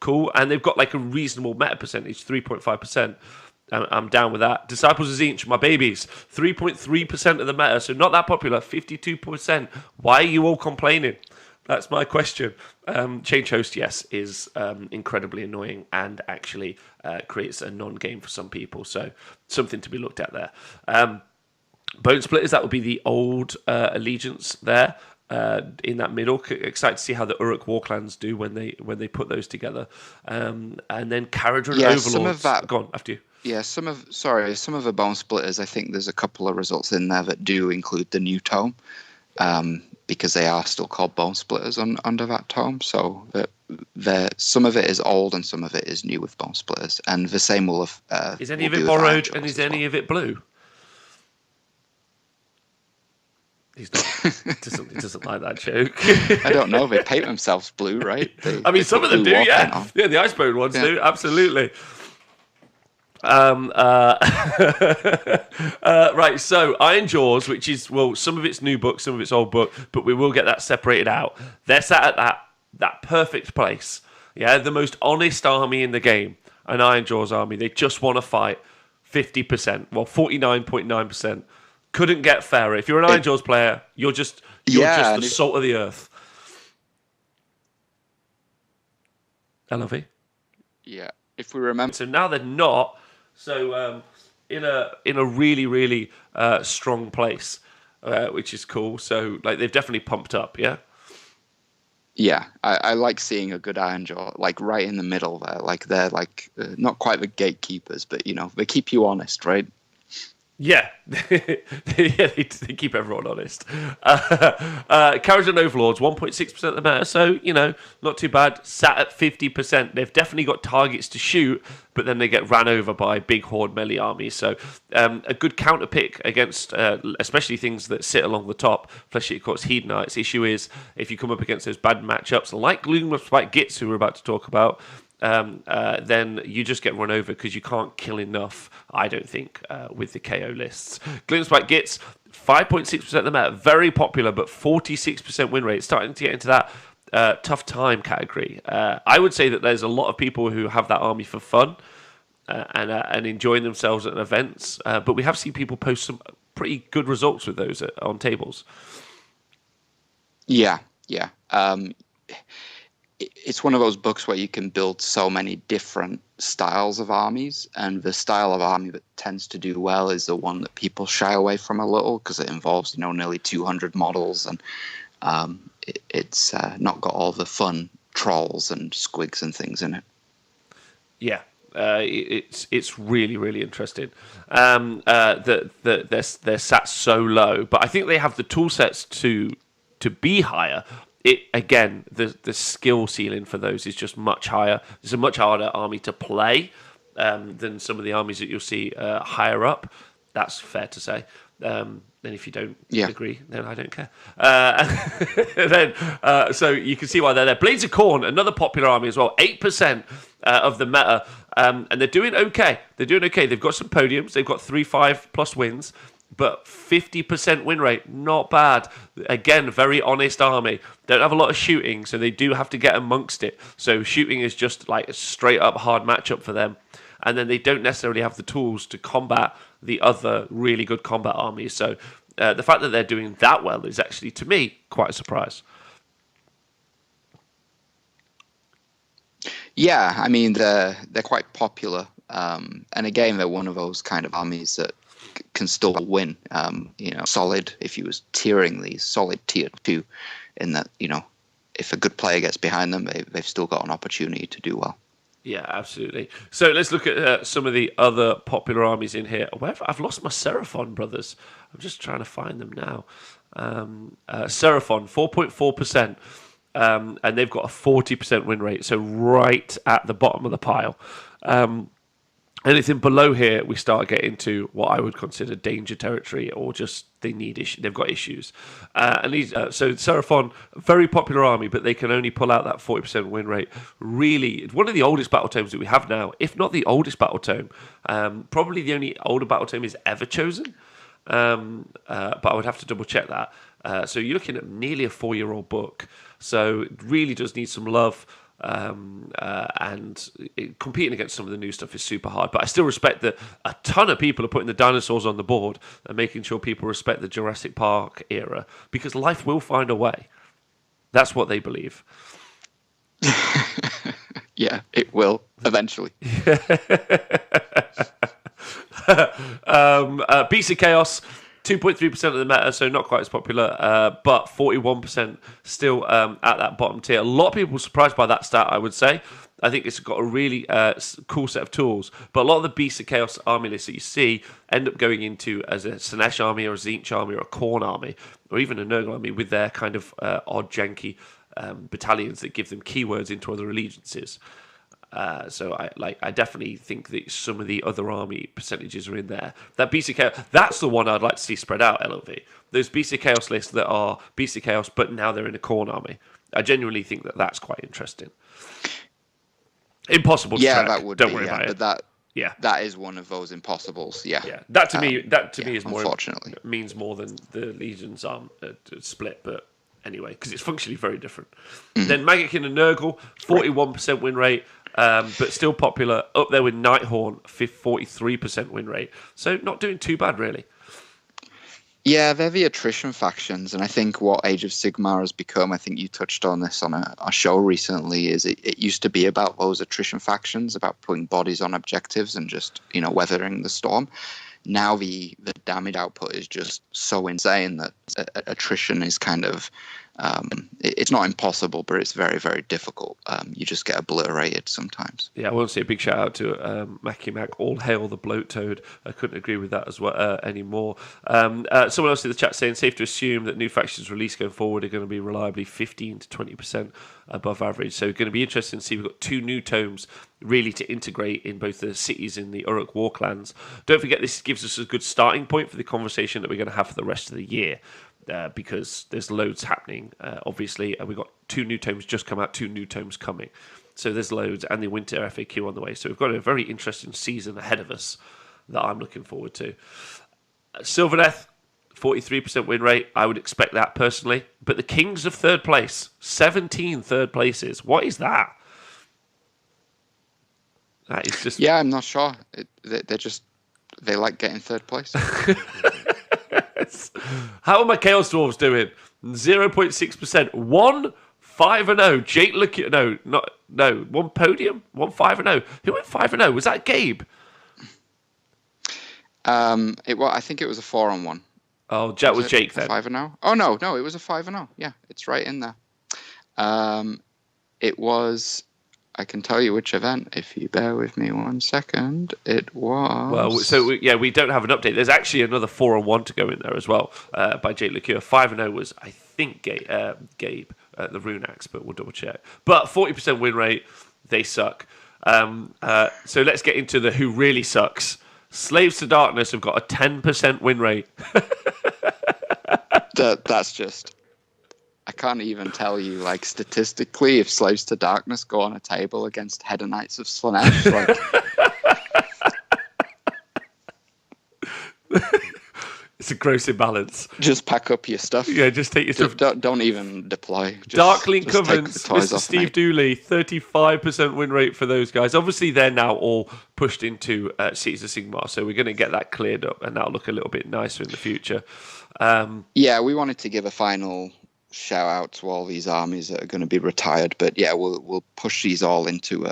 [SPEAKER 1] Cool, and they've got like a reasonable meta percentage, 3.5%. I'm down with that. Disciples of Zinch, my babies, 3.3% of the meta, so not that popular, 52%. Why are you all complaining? That's my question. Change host, yes, is incredibly annoying and actually creates a non-game for some people, so something to be looked at there. Bone Splitters, that would be the old allegiance there. In that middle, excited to see how the Uruk Warclans do when they put those together, and then Caradron Overlords.
[SPEAKER 2] Some of that.
[SPEAKER 1] Go on, after you.
[SPEAKER 2] Yeah, some of the Bone Splitters. I think there's a couple of results in there that do include the new tome, because they are still called Bone Splitters under that tome. So some of it is old and some of it is new with Bone Splitters, and the same will have.
[SPEAKER 1] Is any of it borrowed and is any of it blue? He's not. He doesn't like that joke.
[SPEAKER 2] I don't know. They paint themselves blue, right?
[SPEAKER 1] Some of them do, yeah. Yeah, the Icebone ones do, absolutely. Right, so Iron Jaws, which is, some of it's new book, some of it's old book, but we will get that separated out. They're sat at that perfect place. Yeah, the most honest army in the game, an Iron Jaws army. They just want to fight 50%, 49.9%. Couldn't get fairer. If you're an Iron Jaws player, you're just the salt of the earth. LOV.
[SPEAKER 2] Yeah, if we remember.
[SPEAKER 1] So now they're not. So in a really really strong place, which is cool. So like they've definitely pumped up. Yeah.
[SPEAKER 2] Yeah, I like seeing a good Iron Jaw, like right in the middle there. Like they're like not quite the gatekeepers, but they keep you honest, right?
[SPEAKER 1] Yeah, yeah, they keep everyone honest. Kharadron Overlords, 1.6% of the meta, so, not too bad. Sat at 50%. They've definitely got targets to shoot, but then they get ran over by big horde melee armies. So a good counter pick against, especially things that sit along the top, Flesh Eater Courts, Hedonites. Issue is, if you come up against those bad matchups, like Gloom of Spike Gitz, who we're about to talk about, then you just get run over because you can't kill enough, I don't think, with the KO lists. Gloomspike Gitz, 5.6% of the meta, very popular, but 46% win rate, starting to get into that tough time category. I would say that there's a lot of people who have that army for fun and enjoying themselves at events, but we have seen people post some pretty good results with those on tables.
[SPEAKER 2] Yeah. It's one of those books where you can build so many different styles of armies, and the style of army that tends to do well is the one that people shy away from a little because it involves nearly 200 models, and it's not got all the fun trolls and squigs and things in it.
[SPEAKER 1] Yeah. It's really really interesting. They're sat so low, but I think they have the tool sets to be higher. It again, the skill ceiling for those is just much higher. It's a much harder army to play than some of the armies that you'll see higher up. That's fair to say. Then if you don't agree, then I don't care. So you can see why they're there. Blades of Khorne, another popular army as well. 8% of the meta, and they're doing okay. They've got some podiums. They've got 3-5+ wins. But 50% win rate, not bad. Again, very honest army. Don't have a lot of shooting, so they do have to get amongst it. So shooting is just like a straight up hard matchup for them. And then they don't necessarily have the tools to combat the other really good combat armies. So the fact that they're doing that well is actually, to me, quite a surprise.
[SPEAKER 2] Yeah, I mean, they're quite popular. And again, they're one of those kind of armies that can still win. Solid, if you was tiering these, solid tier 2, in that, if a good player gets behind them, they've still got an opportunity to do well.
[SPEAKER 1] Yeah, absolutely. So let's look at some of the other popular armies in here. I've lost my Seraphon brothers. I'm just trying to find them now. Seraphon, 4.4%. And they've got a 40% win rate, so right at the bottom of the pile. Anything below here, we start getting into what I would consider danger territory, or just they've got issues. And these, so Seraphon, very popular army, but they can only pull out that 40% win rate. Really, one of the oldest battle tomes that we have now, if not the oldest battle tome. Probably the only older battle tome is ever chosen. But I would have to double check that. So you're looking at nearly a 4-year-old book. So it really does need some love. And competing against some of the new stuff is super hard, but I still respect that a ton of people are putting the dinosaurs on the board and making sure people respect the Jurassic Park era, because life will find a way. That's what they believe.
[SPEAKER 2] Yeah, it will eventually.
[SPEAKER 1] Beast of Chaos, 2.3% of the meta, so not quite as popular, but 41% still at that bottom tier. A lot of people were surprised by that stat, I would say. I think it's got a really cool set of tools, but a lot of the Beast of Chaos army lists that you see end up going into as a Sinesh army or a Tzeentch army or a Khorne army, or even a Nurgle army with their kind of odd, janky battalions that give them keywords into other allegiances. So I definitely think that some of the other army percentages are in there. That Beast of Chaos, that's the one I'd like to see spread out, LOV. Those Beast of Chaos lists that are Beast of Chaos, but now they're in a Khorne army. I genuinely think that that's quite interesting. Impossible to track.
[SPEAKER 2] That would
[SPEAKER 1] Don't
[SPEAKER 2] be,
[SPEAKER 1] worry about
[SPEAKER 2] but
[SPEAKER 1] it.
[SPEAKER 2] That is one of those impossibles. Yeah.
[SPEAKER 1] That to me is more,
[SPEAKER 2] unfortunately,
[SPEAKER 1] means more than the Legion's arm split, but anyway, because it's functionally very different. Then Maggotkin and Nurgle, 41% win rate. But still popular, up there with Nighthorn, 43% win rate. So not doing too bad, really.
[SPEAKER 2] Yeah, they're the attrition factions, and I think what Age of Sigmar has become, I think you touched on this on a show recently, is it used to be about those attrition factions, about putting bodies on objectives and just, weathering the storm. Now the damage output is just so insane that attrition is kind of, it's not impossible, but it's very, very difficult. You just get obliterated sometimes.
[SPEAKER 1] Yeah, I want to say a big shout out to Mackie Mac. All hail the bloat toad. I couldn't agree with that as well anymore. Someone else in the chat saying safe to assume that new factions released going forward are going to be reliably 15 to 20% above average. So going to be interesting to see. We've got 2 new tomes really to integrate in both the cities in the Uruk War clans. Don't forget, this gives us a good starting point for the conversation that we're going to have for the rest of the year. Because there's loads happening, obviously, and we've got 2 new tomes just come out, 2 new tomes coming. So there's loads, and the winter FAQ on the way. So we've got a very interesting season ahead of us that I'm looking forward to. Sylvaneth, 43% win rate. I would expect that personally. But the Kings of third place, 17 third places. What is that? That is just...
[SPEAKER 2] Yeah, I'm not sure. They like getting third place.
[SPEAKER 1] How are my Chaos Dwarves doing? 0.6%. 1-5-0. Jake Lecure. No. One podium. 1-5-0. Who went 5-0? Was that Gabe?
[SPEAKER 2] I think it was a 4-on-1.
[SPEAKER 1] Oh, that was Jake then.
[SPEAKER 2] 5-0. Oh no, it was a 5-0. Yeah, it's right in there. It was. I can tell you which event if you bear with me 1 second. It was.
[SPEAKER 1] Well, so we don't have an update. There's actually another 4-on-1 to go in there as well by Jake Lecure. 5-0 was, I think, Gabe the Runax, but we'll double check. But 40% win rate, they suck. So let's get into the who really sucks. Slaves to Darkness have got a 10% win rate.
[SPEAKER 2] That's just. I can't even tell you, like, statistically, if Slaves to Darkness go on a table against Hedonites of Slaanesh,
[SPEAKER 1] It's a gross imbalance.
[SPEAKER 2] Just pack up your stuff.
[SPEAKER 1] Yeah, just take your stuff.
[SPEAKER 2] Don't even deploy.
[SPEAKER 1] Darkling Covens, Mr. Steve Dooley, 35% win rate for those guys. Obviously, they're now all pushed into Cities of Sigmar, so we're going to get that cleared up, and that'll look a little bit nicer in the future.
[SPEAKER 2] Yeah, we wanted to give a final shout out to all these armies that are going to be retired, but yeah, we'll push these all into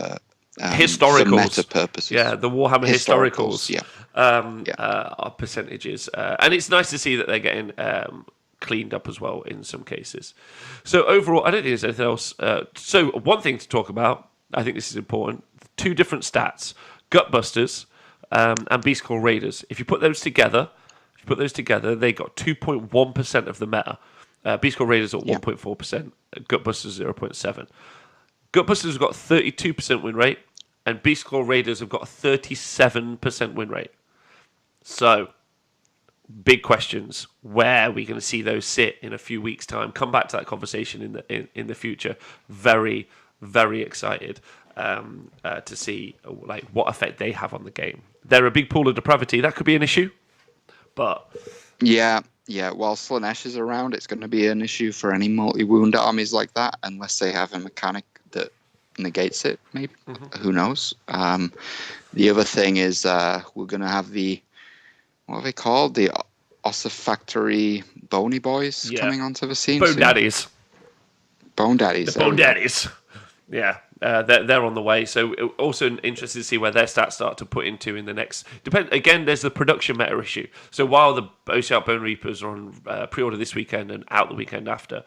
[SPEAKER 1] historicals
[SPEAKER 2] for meta purposes.
[SPEAKER 1] Yeah, the Warhammer historicals.
[SPEAKER 2] Yeah.
[SPEAKER 1] Percentages, and it's nice to see that they're getting cleaned up as well in some cases. So overall, I don't think there's anything else. So one thing to talk about, I think this is important: 2 different stats, Gutbusters and Beastcore Raiders. If you put those together, they got 2.1% of the meta. Beastcore Raiders at 1.4%, Gutbusters 0.7%. Gutbusters have got 32% win rate, and Beastcore Raiders have got a 37% win rate. So, big questions. Where are we going to see those sit in a few weeks' time? Come back to that conversation in the future. Very, very excited to see what effect they have on the game. They're a big pool of depravity. That could be an issue, but...
[SPEAKER 2] Yeah, while Slaanesh is around, it's going to be an issue for any multi-wound armies like that, unless they have a mechanic that negates it, maybe. Mm-hmm. Who knows? The other thing is we're going to have what are they called? The Ossifactory Bony Boys coming onto the scene.
[SPEAKER 1] Bone Daddies.
[SPEAKER 2] Bone Daddies.
[SPEAKER 1] The Bone Daddies. Yeah. They're on the way, so also interested to see where their stats start to put into in the next. Again, there's the production meta issue. So while the Ocean Bone Reapers are on pre-order this weekend and out the weekend after,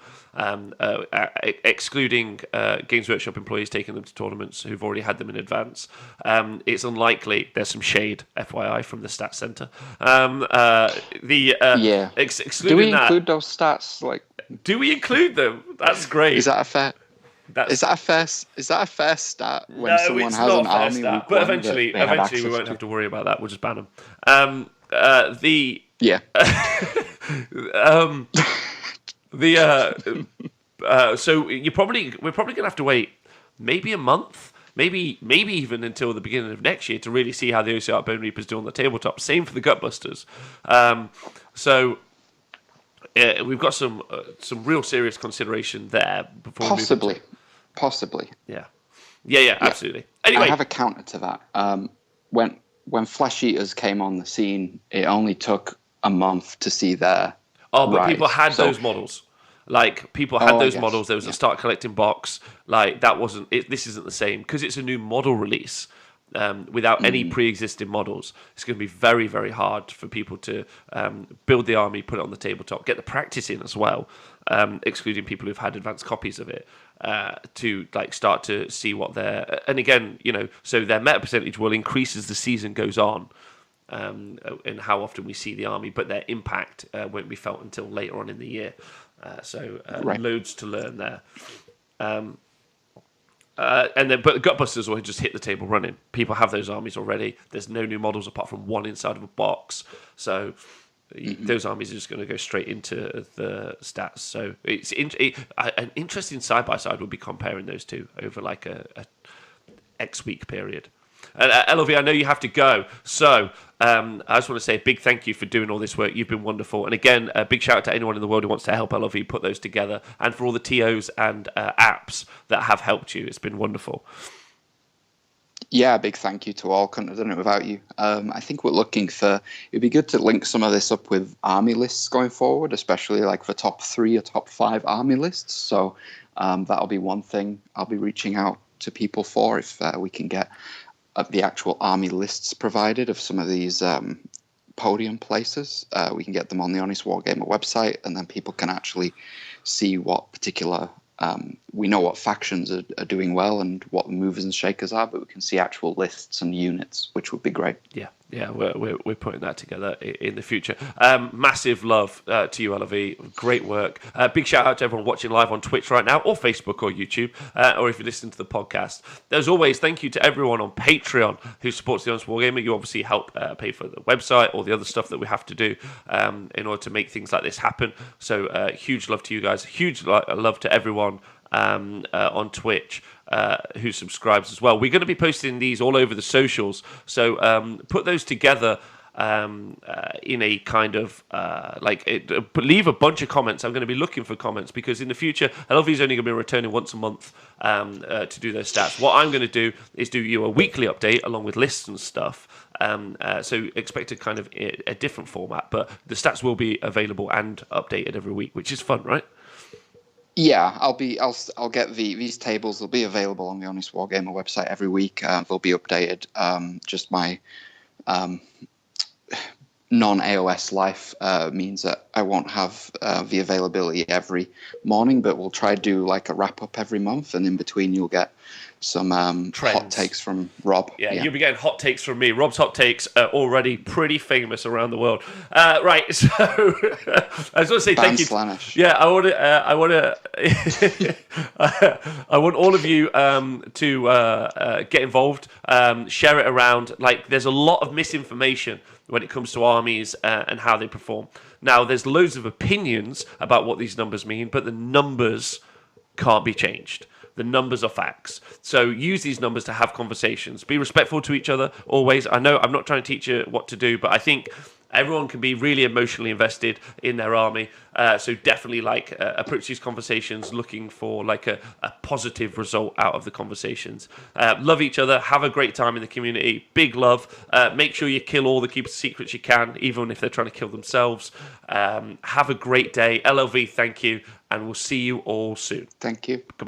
[SPEAKER 1] excluding Games Workshop employees taking them to tournaments who've already had them in advance, it's unlikely. There's some shade, FYI, from the stats center. Excluding
[SPEAKER 2] do we include those stats?
[SPEAKER 1] Do we include them? That's great.
[SPEAKER 2] Is that a fair? Is that a fair stat when someone has an army?
[SPEAKER 1] Stat, but eventually we won't have to worry about that. We'll just ban them. So we're probably gonna have to wait maybe a month, maybe even until the beginning of next year to really see how the OCR Bone Reapers do on the tabletop. Same for the Gutbusters. We've got some real serious consideration there before
[SPEAKER 2] Possibly.
[SPEAKER 1] Yeah, absolutely. Anyway,
[SPEAKER 2] I have a counter to that. When Flesh Eaters came on the scene, it only took a month to see their
[SPEAKER 1] Oh, but people
[SPEAKER 2] rise.
[SPEAKER 1] had
[SPEAKER 2] So,
[SPEAKER 1] those models. Like, people had
[SPEAKER 2] oh, I
[SPEAKER 1] those
[SPEAKER 2] guess,
[SPEAKER 1] models. There was a
[SPEAKER 2] yeah.
[SPEAKER 1] start collecting box. Like, that wasn't it. This isn't the same because it's a new model release. Without any pre-existing models, it's going to be very, very hard for people to build the army, put it on the tabletop, get the practice in as well, excluding people who've had advanced copies of it, to like start to see what their and again, so their meta percentage will increase as the season goes on. And how often we see the army, but their impact won't be felt until later on in the year.
[SPEAKER 2] Right.
[SPEAKER 1] Loads to learn there. But Gutbusters will just hit the table running. People have those armies already. There's no new models apart from one inside of a box. So those armies are just going to go straight into the stats. So it's an interesting side by side would be comparing those two over like a X week period. LOV, I know you have to go, so I just want to say a big thank you for doing all this work. You've been wonderful, and again, a big shout out to anyone in the world who wants to help LOV put those together, and for all the TOs and apps that have helped you. It's been wonderful.
[SPEAKER 2] Yeah, big thank you to all. Couldn't have done it without you. I think we're looking for. It'd be good to link some of this up with army lists going forward, especially like for top 3 or top 5 army lists. So that'll be one thing I'll be reaching out to people for if we can get the actual army lists provided of some of these podium places. We can get them on the Honest Wargamer website, and then people can actually see what particular. We know what factions are doing well and what the movers and shakers are, but we can see actual lists and units, which would be great.
[SPEAKER 1] Yeah, we're putting that together in the future. Massive love to you, LV. Great work. Big shout out to everyone watching live on Twitch right now, or Facebook, or YouTube, or if you listen to the podcast. As always, thank you to everyone on Patreon who supports the Honest Wargamer. You obviously help pay for the website, all the other stuff that we have to do in order to make things like this happen. So huge love to you guys. Huge love to everyone on Twitch who subscribes as well. We're going to be posting these all over the socials, so put those together in a kind of leave a bunch of comments. I'm going to be looking for comments because in the future LV is only going to be returning once a month to do those stats. What I'm going to do is do you a weekly update along with lists and stuff, so expect a kind of a different format, but the stats will be available and updated every week, which is fun, right?
[SPEAKER 2] Yeah, I'll get these tables. They'll be available on the Honest Wargamer website every week. They'll be updated. Just my non-AOS life means that I won't have the availability every morning, but we'll try to do like a wrap up every month, and in between you'll get some hot takes from Rob.
[SPEAKER 1] Yeah, you'll be getting hot takes from me. Rob's hot takes are already pretty famous around the world. Right, so I just want to say thank you.
[SPEAKER 2] Slanish.
[SPEAKER 1] Yeah, I want all of you to get involved, share it around. Like, there's a lot of misinformation when it comes to armies and how they perform. Now, there's loads of opinions about what these numbers mean, but the numbers can't be changed. The numbers are facts. So use these numbers to have conversations. Be respectful to each other always. I know I'm not trying to teach you what to do, but I think everyone can be really emotionally invested in their army. So definitely approach these conversations looking for like a positive result out of the conversations. Love each other. Have a great time in the community. Big love. Make sure you kill all the keepers' secrets you can, even if they're trying to kill themselves. Have a great day. LLV, thank you. And we'll see you all soon.
[SPEAKER 2] Thank you.
[SPEAKER 1] Goodbye.